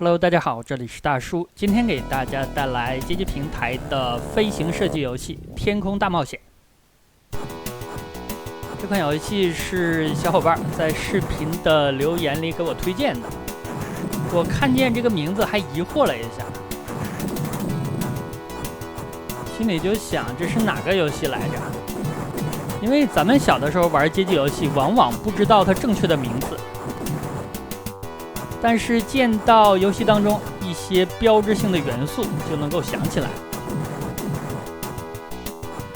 Hello， 大家好，这里是大叔。今天给大家带来街机平台的飞行射击游戏《天空大冒险》。这款游戏是小伙伴在视频的留言里给我推荐的。我看见这个名字还疑惑了一下，心里就想这是哪个游戏来着？因为咱们小的时候玩街机游戏，往往不知道它正确的名字。但是见到游戏当中一些标志性的元素，就能够想起来。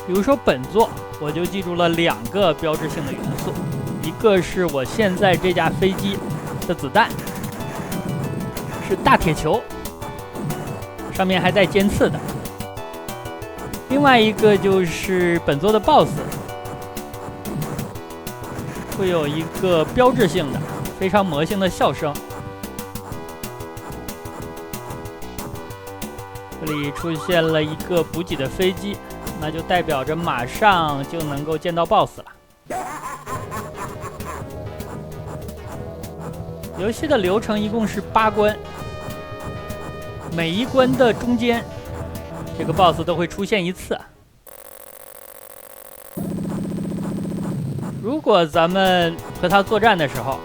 比如说本作，我就记住了2个标志性的元素，一个是我现在这架飞机的子弹，是大铁球，上面还带尖刺的；另外一个就是本作的 BOSS， 会有一个标志性的、非常魔性的笑声。这里出现了一个补给的飞机，那就代表着马上就能够见到 BOSS 了。游戏的流程一共是8关，每一关的中间，这个 BOSS 都会出现一次。如果咱们和他作战的时候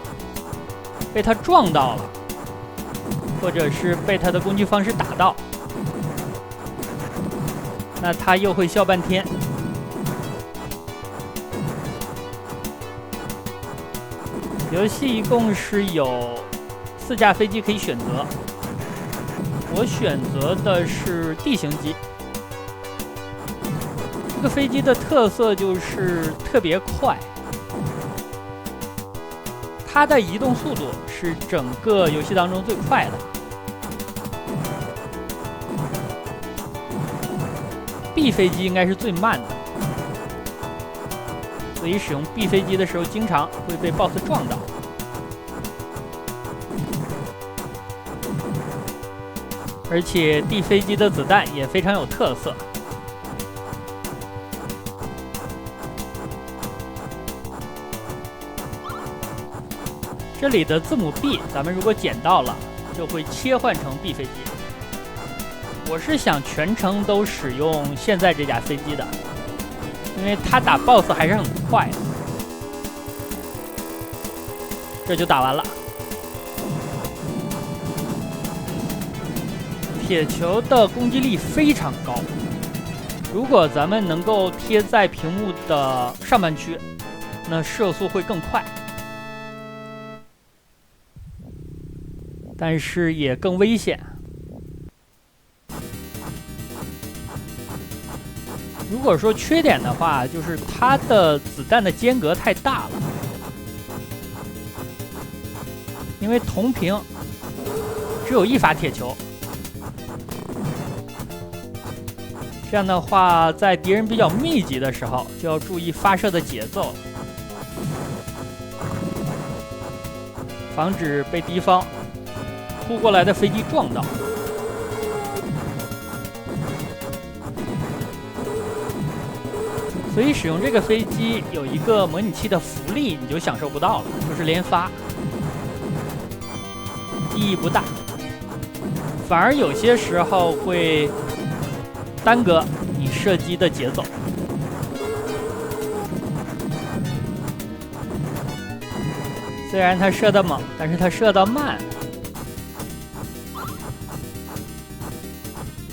被他撞到了，或者是被他的攻击方式打到，那他又会笑半天。游戏一共是有4架飞机可以选择，我选择的是地形机。这个飞机的特色就是特别快，它的移动速度是整个游戏当中最快的。B 飞机应该是最慢的，所以使用 B 飞机的时候经常会被 BOSS 撞到。而且 D 飞机的子弹也非常有特色。这里的字母 B 咱们如果捡到了，就会切换成 B 飞机。我是想全程都使用现在这架飞机的，因为它打 BOSS 还是很快的。这就打完了。铁球的攻击力非常高，如果咱们能够贴在屏幕的上半区，那射速会更快，但是也更危险。如果说缺点的话，就是它的子弹的间隔太大了，因为同屏只有1发铁球，这样的话在敌人比较密集的时候就要注意发射的节奏，防止被敌方突过来的飞机撞到。所以使用这个飞机有一个模拟器的福利你就享受不到了，就是连发，意义不大，反而有些时候会耽搁你射击的节奏。虽然它射得猛，但是它射得慢。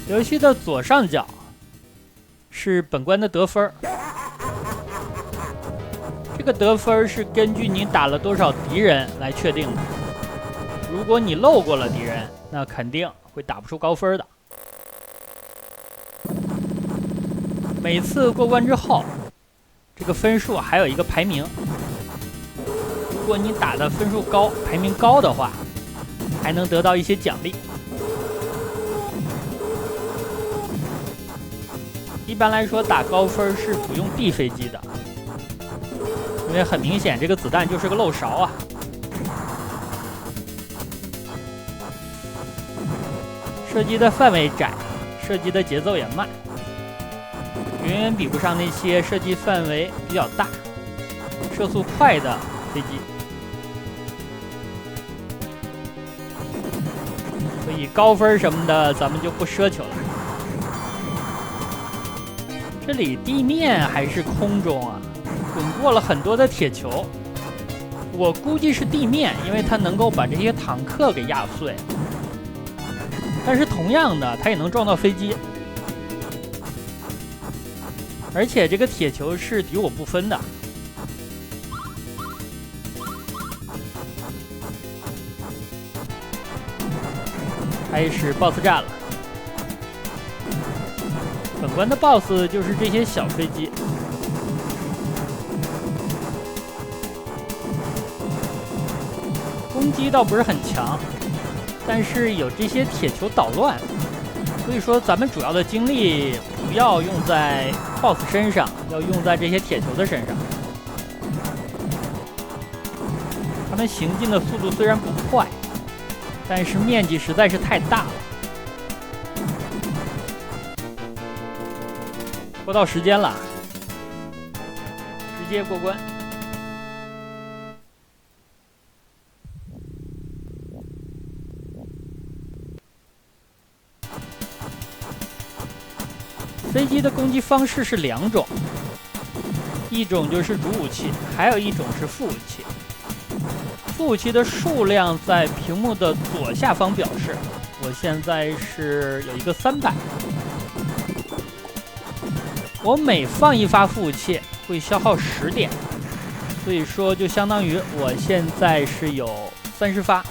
游戏的左上角是本关的得分，这个得分是根据你打了多少敌人来确定的。如果你漏过了敌人，那肯定会打不出高分的。每次过关之后，这个分数还有一个排名。如果你打的分数高，排名高的话，还能得到一些奖励。一般来说，打高分是不用 D 飞机的，因为很明显这个子弹就是个漏勺啊。射击的范围窄，射击的节奏也慢，远远比不上那些射击范围比较大、射速快的飞机。所以高分什么的咱们就不奢求了。这里地面还是空中啊，滚过了很多的铁球。我估计是地面，因为它能够把这些坦克给压碎。但是同样的，它也能撞到飞机。而且这个铁球是敌我不分的。开始 BOSS 战了。本关的 BOSS 就是这些小飞机。攻击倒不是很强，但是有这些铁球捣乱，所以说咱们主要的精力不要用在 BOSS 身上，要用在这些铁球的身上。他们行进的速度虽然不快，但是面积实在是太大了。拖到时间了，直接过关。飞机的攻击方式是两种，一种就是主武器，还有一种是副武器。副武器的数量在屏幕的左下方表示，我现在是有一个300。我每放一发副武器会消耗10点，所以说就相当于我现在是有30发。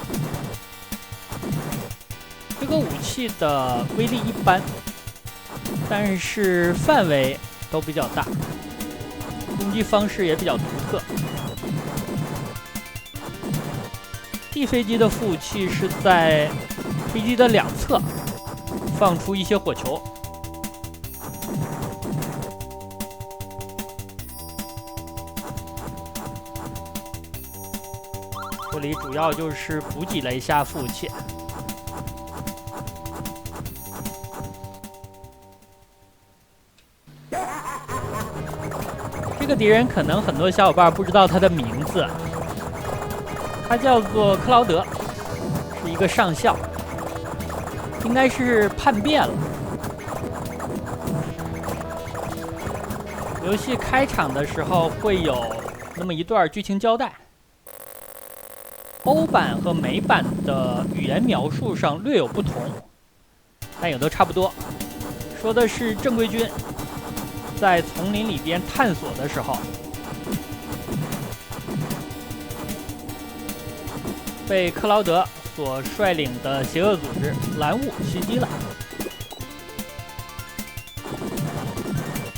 这个武器的威力一般，但是范围都比较大，攻击方式也比较独特。地飞机的副武器是在飞机的两侧放出一些火球。这里主要就是补给了一下副武器。这个敌人可能很多小伙伴不知道他的名字，他叫做克劳德，是一个上校，应该是叛变了。游戏开场的时候会有那么一段剧情交代。欧版和美版的语言描述上略有不同，但也都差不多。说的是正规军在丛林里边探索的时候，被克劳德所率领的邪恶组织蓝雾袭击了。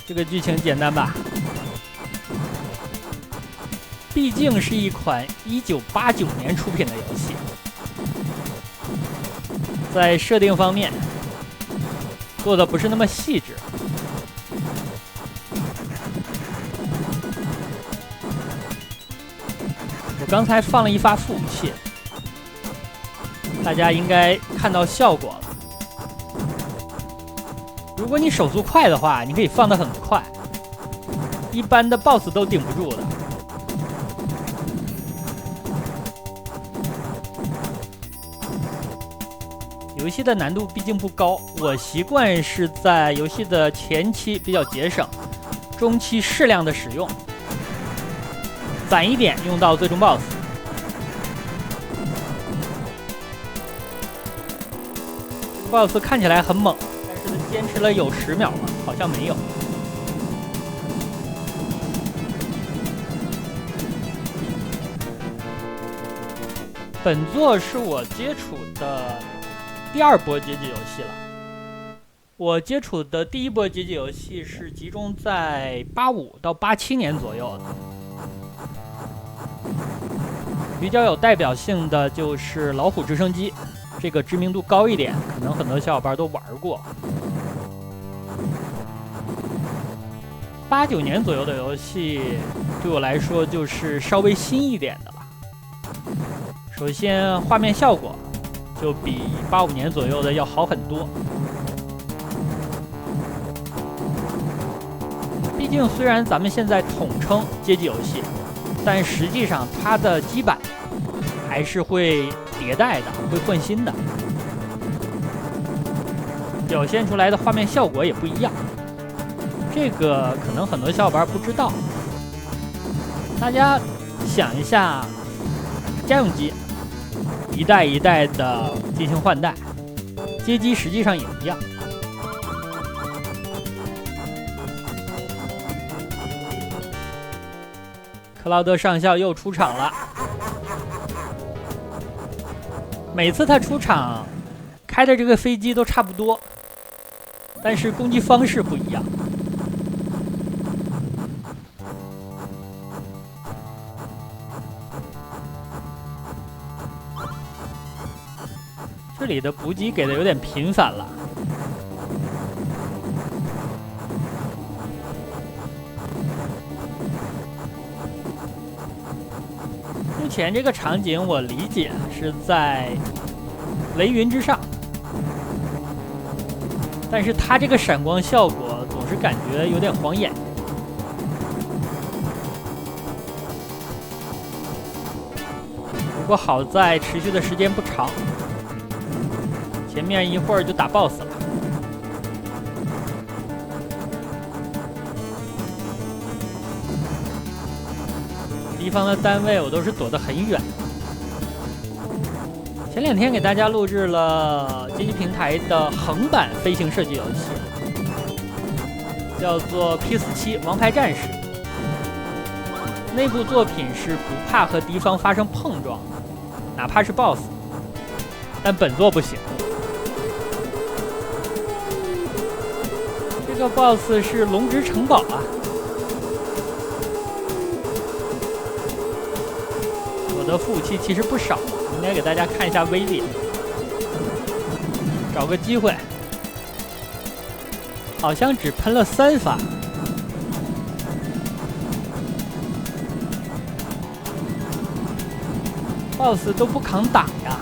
这个剧情简单吧？毕竟是一款1989年出品的游戏，在设定方面做的不是那么细致。我刚才放了一发副武器，大家应该看到效果了。如果你手速快的话，你可以放得很快，一般的 BOSS 都顶不住的。游戏的难度毕竟不高，我习惯是在游戏的前期比较节省，中期适量的使用，攒一点用到最终 BOSS。BOSS 看起来很猛，但是他坚持了有10秒吗？好像没有。本作是我接触的第2波街机游戏了。我接触的第1波街机游戏是集中在85到87年左右的。比较有代表性的就是老虎直升机，这个知名度高一点，可能很多小伙伴都玩过。89年左右的游戏对我来说就是稍微新一点的了。首先画面效果就比85年左右的要好很多。毕竟虽然咱们现在统称街机游戏，但实际上它的基板还是会迭代的，会换新的。表现出来的画面效果也不一样。这个可能很多小伙伴不知道，大家想一下，家用机一代一代的进行换代，街机实际上也一样。克劳德上校又出场了，每次他出场开的这个飞机都差不多，但是攻击方式不一样。这里的补给给的有点频繁了。目前这个场景我理解是在雷云之上，但是它这个闪光效果总是感觉有点晃眼。不过好在持续的时间不长。前面一会儿就打 BOSS 了，敌方的单位我都是躲得很远。前2天给大家录制了街机平台的横版飞行射击游戏，叫做 P47 王牌战士。那部作品是不怕和敌方发生碰撞，哪怕是 BOSS， 但本作不行。这个 BOSS 是龙之城堡啊！我的副武器其实不少，应该给大家看一下威力。找个机会，好像只喷了3发。BOSS 都不扛打呀！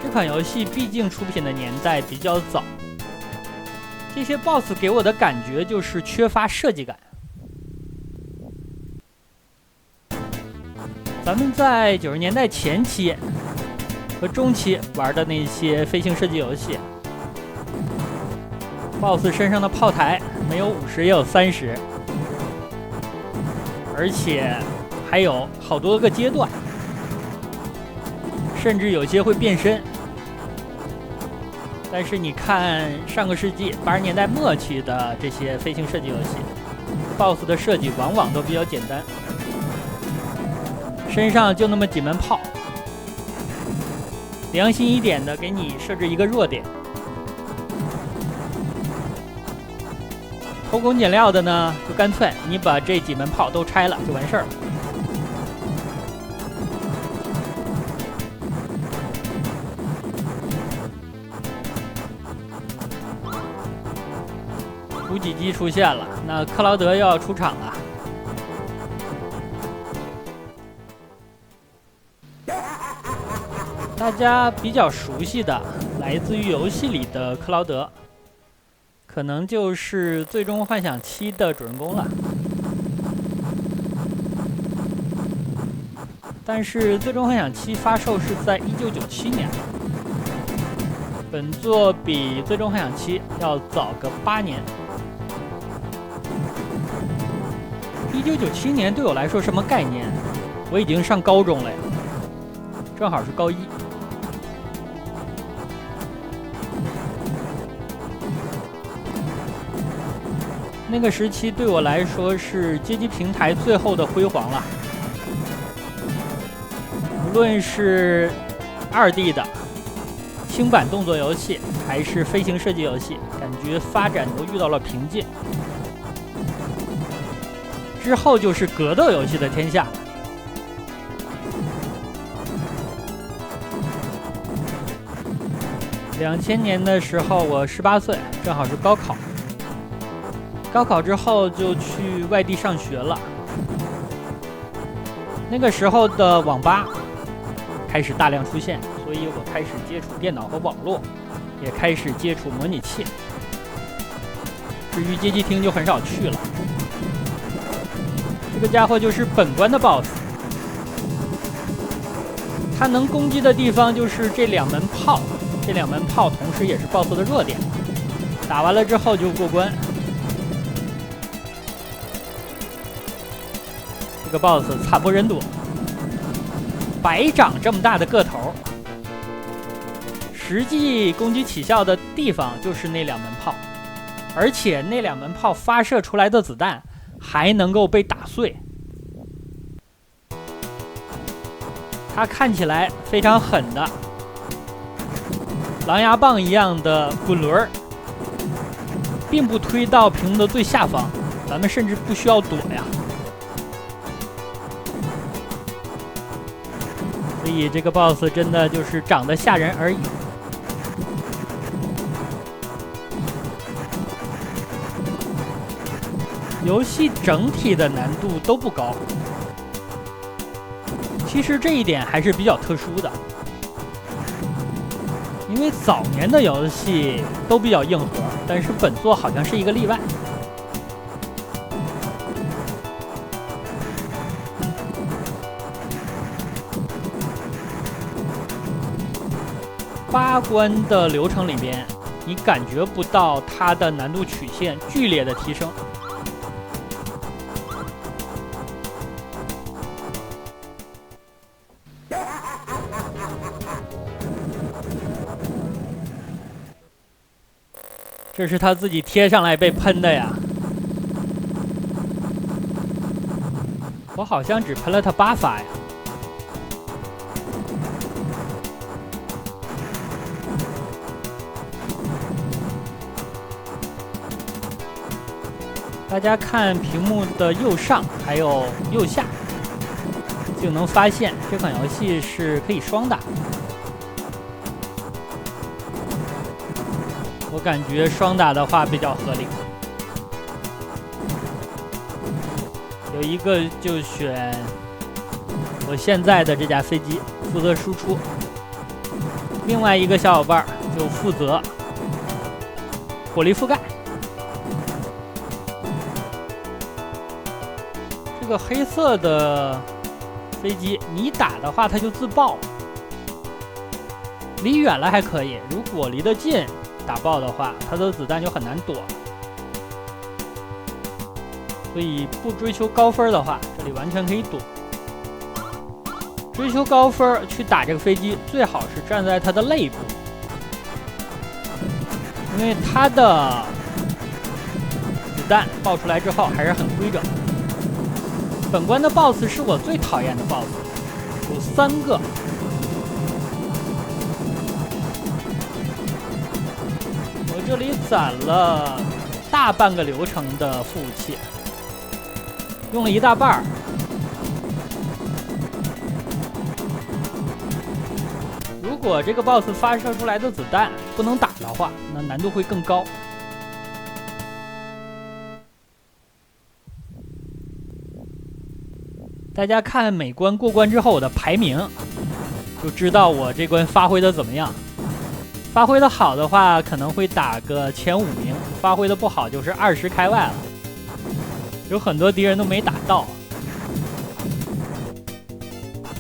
这款游戏毕竟出品的年代比较早。这些 BOSS 给我的感觉就是缺乏设计感。咱们在90年代前期和中期玩的那些飞行射击游戏 ，BOSS 身上的炮台没有50也有30，而且还有好多个阶段，甚至有些会变身。但是你看上个世纪80年代末期的这些飞行射击游戏 ，BOSS 的设计往往都比较简单，身上就那么几门炮，良心一点的给你设置一个弱点，偷工减料的呢，就干脆你把这几门炮都拆了就完事儿了。补给机出现了，那克劳德要出场了。大家比较熟悉的，来自于游戏里的克劳德，可能就是《最终幻想7》的主人公了。但是《最终幻想7》发售是在1997年，本作比《最终幻想7》要早个8年。1997年对我来说什么概念？我已经上高中了呀，正好是高1。那个时期对我来说是街机平台最后的辉煌了，无论是2D 的轻版动作游戏，还是飞行射击游戏，感觉发展都遇到了瓶颈。之后就是格斗游戏的天下。2000年的时候，我18岁，正好是高考。高考之后就去外地上学了。那个时候的网吧开始大量出现，所以我开始接触电脑和网络，也开始接触模拟器。至于街机厅就很少去了。这个家伙就是本关的 BOSS，它能攻击的地方就是这2门炮，这2门炮同时也是 BOSS 的弱点。打完了之后就过关。这个 BOSS 惨不忍睹，白长这么大的个头，实际攻击起效的地方就是那2门炮，而且那2门炮发射出来的子弹还能够被打碎。它看起来非常狠的狼牙棒一样的滚轮，并不推到屏幕的最下方，咱们甚至不需要躲呀。所以这个 BOSS 真的就是长得吓人而已。游戏整体的难度都不高，其实这一点还是比较特殊的，因为早年的游戏都比较硬核，但是本作好像是一个例外。8关的流程里边，你感觉不到它的难度曲线剧烈的提升。这是他自己贴上来被喷的呀！我好像只喷了他8发呀。大家看屏幕的右上还有右下，就能发现这款游戏是可以双打。我感觉双打的话比较合理。有一个就选我现在的这架飞机负责输出，另外一个小伙伴就负责火力覆盖。这个黑色的飞机，你打的话它就自爆，离远了还可以，如果离得近打爆的话，它的子弹就很难躲。所以不追求高分的话，这里完全可以躲。追求高分去打这个飞机，最好是站在它的肋部，因为它的子弹爆出来之后还是很规整。本关的 BOSS 是我最讨厌的 BOSS， 有3个。我这里攒了大半个流程的副武器，用了1大半。如果这个 BOSS 发射出来的子弹不能打的话，那难度会更高。大家看每关过关之后的排名，就知道我这关发挥的怎么样。发挥的好的话，可能会打个前5名；发挥的不好，就是20开外了。有很多敌人都没打到。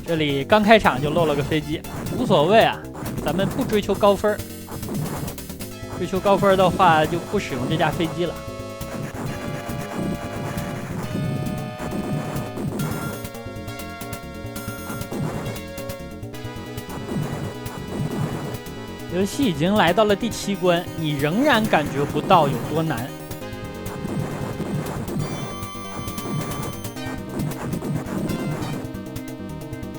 这里刚开场就漏了个飞机，无所谓啊，咱们不追求高分。追求高分的话，就不使用这架飞机了。游戏已经来到了第7关，你仍然感觉不到有多难。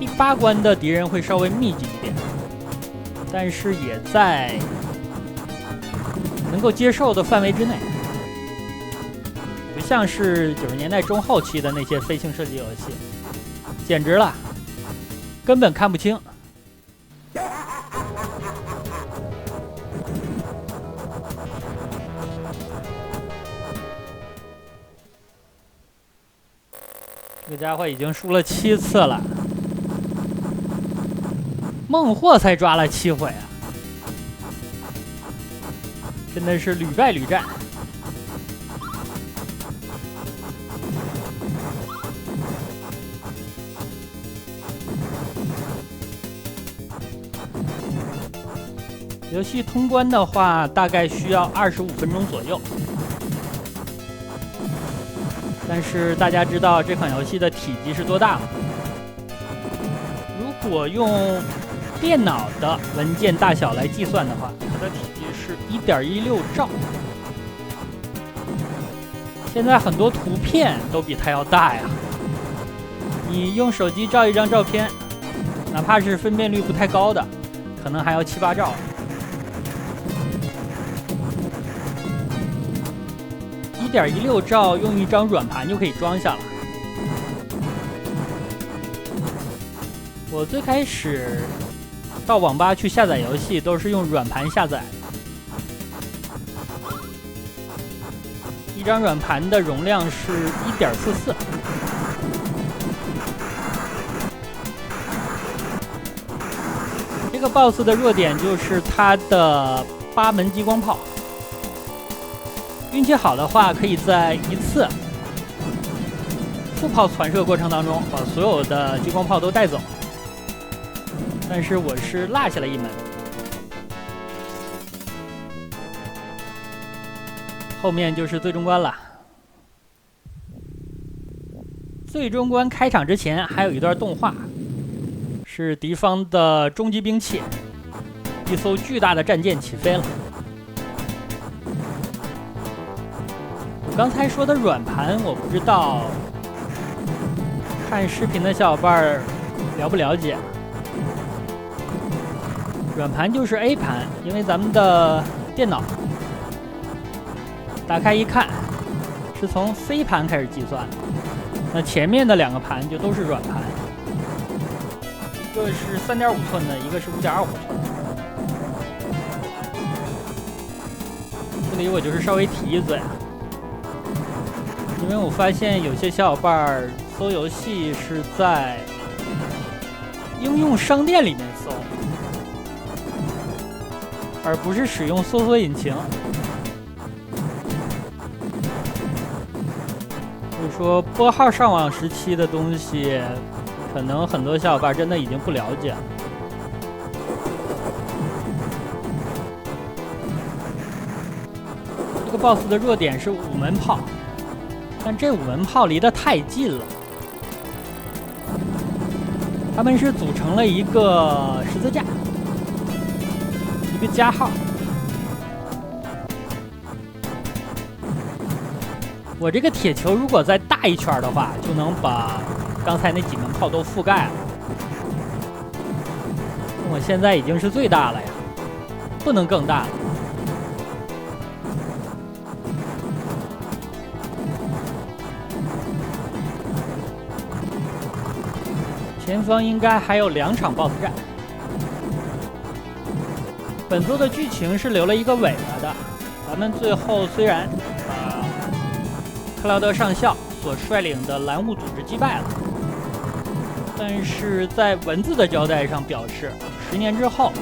第8关的敌人会稍微密集一点，但是也在能够接受的范围之内，不像是90年代中后期的那些飞行射击游戏，简直了，根本看不清。这家伙已经输了7次了，孟获才抓了7回啊，真的是屡败屡战。游戏通关的话，大概需要25分钟左右。但是大家知道这款游戏的体积是多大吗？如果用电脑的文件大小来计算的话，它的体积是1.16兆。现在很多图片都比它要大呀。你用手机照一张照片，哪怕是分辨率不太高的，可能还要7、8兆。1.16兆用一张软盘就可以装下了。我最开始到网吧去下载游戏都是用软盘下载，一张软盘的容量是1.44。这个 BOSS 的弱点就是它的8门激光炮。运气好的话，可以在一次副炮传射过程当中把所有的激光炮都带走。但是我是落下了一门。后面就是最终关了。最终关开场之前还有一段动画，是敌方的终极兵器，一艘巨大的战舰起飞了。我刚才说的软盘，我不知道看视频的小伙伴了不了解。软盘就是 A 盘，因为咱们的电脑打开一看，是从 C 盘开始计算。那前面的2个盘就都是软盘，一个是3.5寸的，一个是5.25寸的。这里我就是稍微提一嘴。因为我发现有些小伙伴搜游戏是在应用商店里面搜，而不是使用搜索引擎。所以说拨号上网时期的东西，可能很多小伙伴真的已经不了解了。这个 BOSS 的弱点是5门炮。但这5门炮离得太近了，它们是组成了一个十字架，一个加号。我这个铁球如果再大一圈的话，就能把刚才那几门炮都覆盖了。我现在已经是最大了呀，不能更大了。前方应该还有2场 BOSS 战。本作的剧情是留了一个尾巴的，咱们最后虽然把克劳德上校所率领的蓝雾组织击败了，但是在文字的交代上表示，10年之后，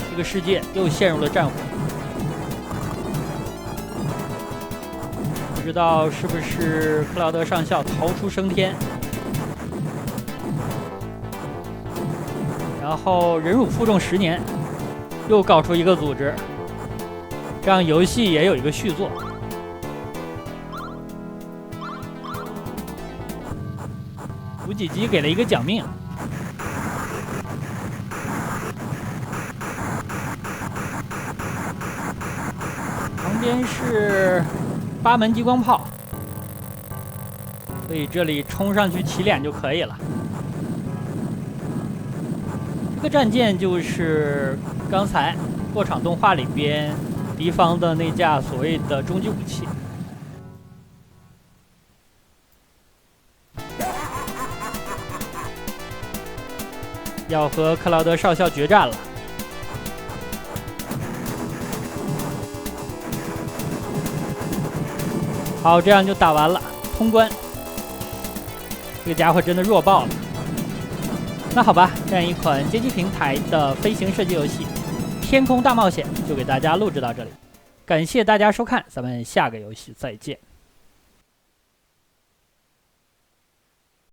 这个世界又陷入了战火。不知道是不是克劳德上校逃出升天，然后忍辱负重10年，又搞出一个组织，这样游戏也有一个续作。无几击给了一个奖命，旁边是8门激光炮，所以这里冲上去起脸就可以了。这个战舰就是刚才过场动画里边敌方的那架所谓的终极武器。要和克劳德少校决战了。好，这样就打完了，通关。这个家伙真的弱爆了。那好吧，这样一款街机平台的飞行射击游戏《天空大冒险》就给大家录制到这里，感谢大家收看，咱们下个游戏再见。